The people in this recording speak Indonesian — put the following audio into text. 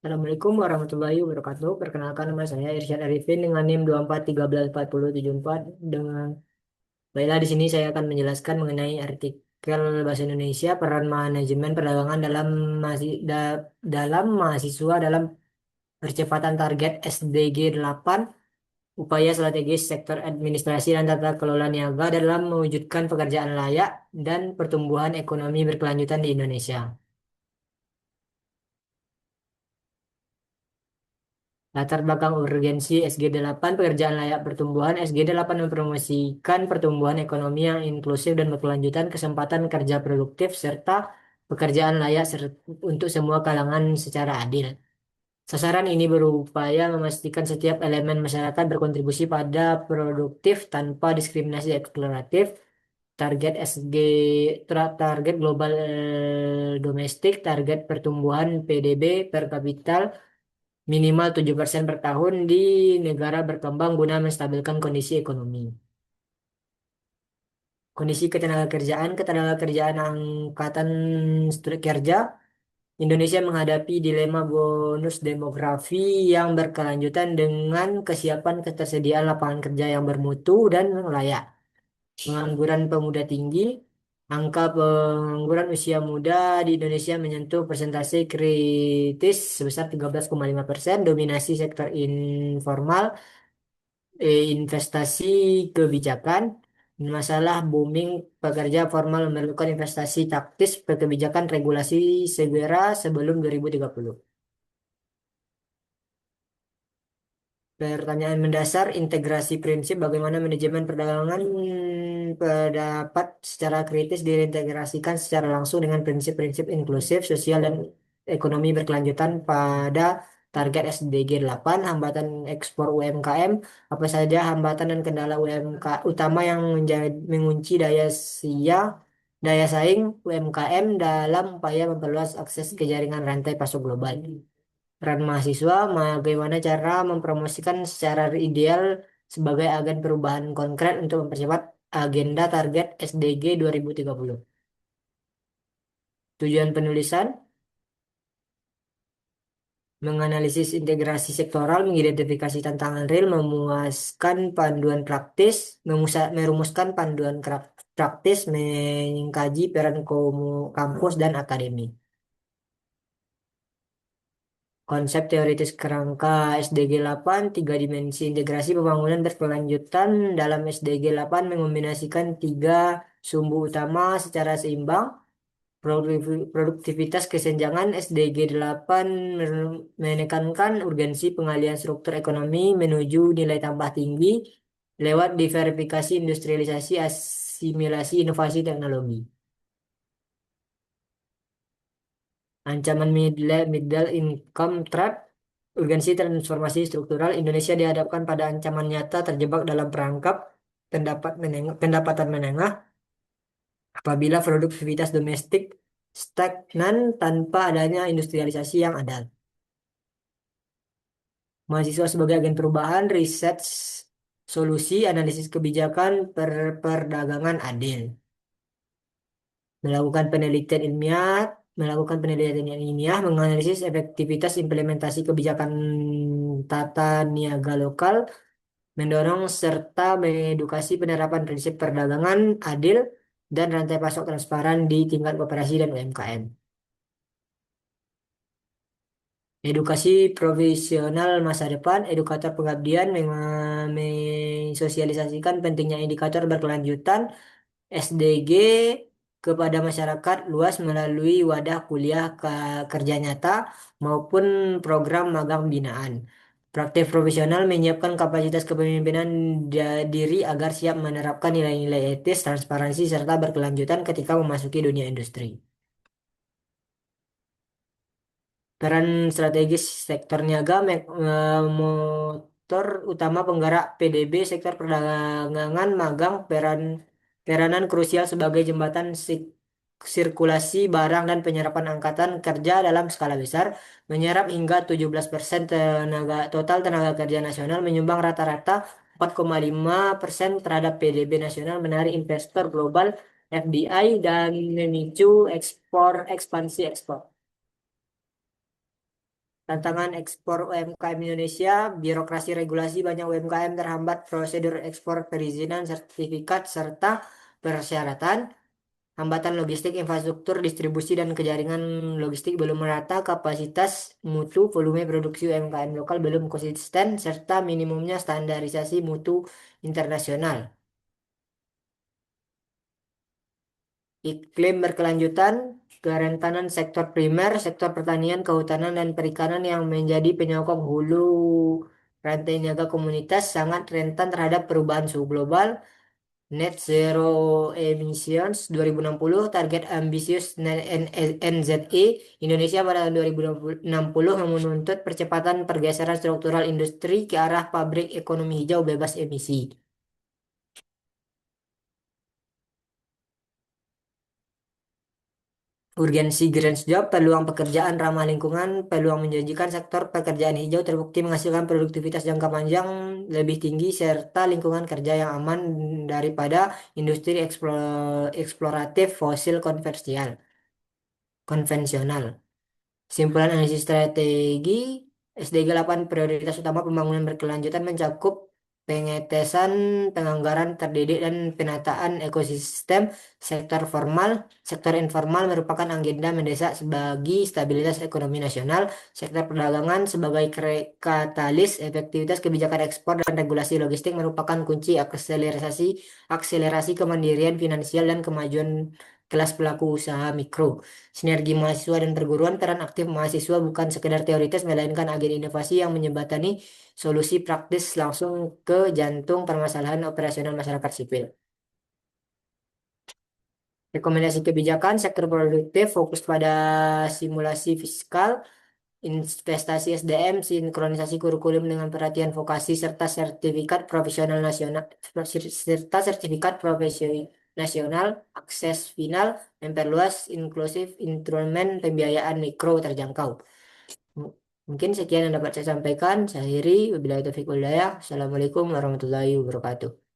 Assalamualaikum warahmatullahi wabarakatuh. Perkenalkan nama saya Irsyad Arifin dengan NIM 24134074 dengan baiklah di sini saya akan menjelaskan mengenai artikel bahasa Indonesia peran manajemen perdagangan dalam mahasiswa dalam percepatan target SDG 8 upaya strategis sektor administrasi dan tata kelola niaga dalam mewujudkan pekerjaan layak dan pertumbuhan ekonomi berkelanjutan di Indonesia. Latar belakang urgensi SG8 pekerjaan layak pertumbuhan. SG8 mempromosikan pertumbuhan ekonomi yang inklusif dan berkelanjutan, kesempatan kerja produktif, serta pekerjaan layak untuk semua kalangan secara adil. Sasaran ini berupaya memastikan setiap elemen masyarakat berkontribusi pada produktif tanpa diskriminasi eksploratif. Target SG, target global domestik, target pertumbuhan PDB per kapita minimal 7% per tahun di negara berkembang guna menstabilkan kondisi ekonomi. Kondisi ketenagakerjaan angkatan studi kerja Indonesia menghadapi dilema bonus demografi yang berkelanjutan dengan kesiapan ketersediaan lapangan kerja yang bermutu dan layak. Pengangguran pemuda tinggi, angka pengangguran usia muda di Indonesia menyentuh persentase kritis sebesar 13,5%, dominasi sektor informal, investasi kebijakan, masalah booming pekerja formal memerlukan investasi taktis kebijakan regulasi segera sebelum 2030. Pertanyaan mendasar, integrasi prinsip bagaimana manajemen perdagangan pendapat secara kritis diintegrasikan secara langsung dengan prinsip-prinsip inklusif, sosial, dan ekonomi berkelanjutan pada target SDG 8, hambatan ekspor UMKM, apa saja hambatan dan kendala UMK utama yang mengunci daya saing UMKM dalam upaya memperluas akses ke jaringan rantai pasok global. Peran mahasiswa, bagaimana cara mempromosikan secara ideal sebagai agen perubahan konkret untuk mempercepat agenda target SDG 2030. Tujuan penulisan, menganalisis integrasi sektoral, mengidentifikasi tantangan real, memuaskan panduan praktis, merumuskan panduan praktis, mengkaji peran kampus dan akademi. Konsep teoritis kerangka SDG 8, tiga dimensi integrasi pembangunan berkelanjutan dalam SDG 8 mengombinasikan tiga sumbu utama secara seimbang. Produktivitas kesenjangan SDG 8 menekankan urgensi pengalihan struktur ekonomi menuju nilai tambah tinggi lewat diversifikasi, industrialisasi, asimilasi, inovasi teknologi. Ancaman middle income trap, urgensi transformasi struktural, Indonesia dihadapkan pada ancaman nyata terjebak dalam perangkap pendapatan menengah apabila produktivitas domestik stagnan tanpa adanya industrialisasi yang adil. Mahasiswa sebagai agen perubahan, riset, solusi, analisis kebijakan, perdagangan adil. Melakukan penelitian ilmiah, menganalisis efektivitas implementasi kebijakan tata niaga lokal, mendorong serta mengedukasi penerapan prinsip perdagangan adil dan rantai pasok transparan di tingkat koperasi dan UMKM. Edukasi profesional masa depan, edukator pengabdian mensosialisasikan pentingnya indikator berkelanjutan SDG kepada masyarakat luas melalui wadah kuliah kerja nyata maupun program magang binaan. Praktik profesional menyiapkan kapasitas kepemimpinan diri agar siap menerapkan nilai-nilai etis, transparansi, serta berkelanjutan ketika memasuki dunia industri. Peran strategis sektor niaga, motor utama penggerak PDB sektor perdagangan magang peranan krusial sebagai jembatan sirkulasi barang dan penyerapan angkatan kerja dalam skala besar, menyerap hingga 17% total tenaga kerja nasional, menyumbang rata-rata 4,5% terhadap PDB nasional, menarik investor global FDI dan memicu ekspansi ekspor. Tantangan ekspor UMKM Indonesia, birokrasi regulasi banyak UMKM terhambat prosedur ekspor perizinan sertifikat serta persyaratan, hambatan logistik, infrastruktur, distribusi dan kejaringan logistik belum merata, kapasitas, mutu, volume produksi UMKM lokal belum konsisten, serta minimumnya standarisasi mutu internasional. Iklim berkelanjutan, kerentanan sektor primer, sektor pertanian, kehutanan, dan perikanan yang menjadi penyokong hulu rantai niaga komunitas sangat rentan terhadap perubahan suhu global. Net Zero Emissions 2060, target ambisius NZE Indonesia pada tahun 2060 menuntut percepatan pergeseran struktural industri ke arah pabrik ekonomi hijau bebas emisi. Urgensi Green Job, peluang pekerjaan ramah lingkungan, peluang menjanjikan sektor pekerjaan hijau terbukti menghasilkan produktivitas jangka panjang lebih tinggi serta lingkungan kerja yang aman daripada industri eksploratif fosil konvensional. Simpulan analisis strategi SDG 8 prioritas utama pembangunan berkelanjutan mencakup pengetesan penganggaran terdidik dan penataan ekosistem sektor formal. Sektor informal merupakan agenda mendesak sebagai stabilitas ekonomi nasional. Sektor perdagangan sebagai katalis efektivitas kebijakan ekspor dan regulasi logistik merupakan kunci akselerasi kemandirian finansial dan kemajuan kelas pelaku usaha mikro. Sinergi mahasiswa dan perguruan, peran aktif mahasiswa bukan sekedar teoritis, melainkan agen inovasi yang menjembatani solusi praktis langsung ke jantung permasalahan operasional masyarakat sipil. Rekomendasi kebijakan, sektor produktif fokus pada simulasi fiskal, investasi SDM, sinkronisasi kurikulum dengan perhatian vokasi, serta sertifikat profesional nasional, serta sertifikat profesi nasional, akses final, memperluas inklusif instrumen pembiayaan mikro terjangkau. Mungkin sekian yang dapat saya sampaikan. Saya akhiri. Wabillahi taufiq wal hidayah. Assalamualaikum warahmatullahi wabarakatuh.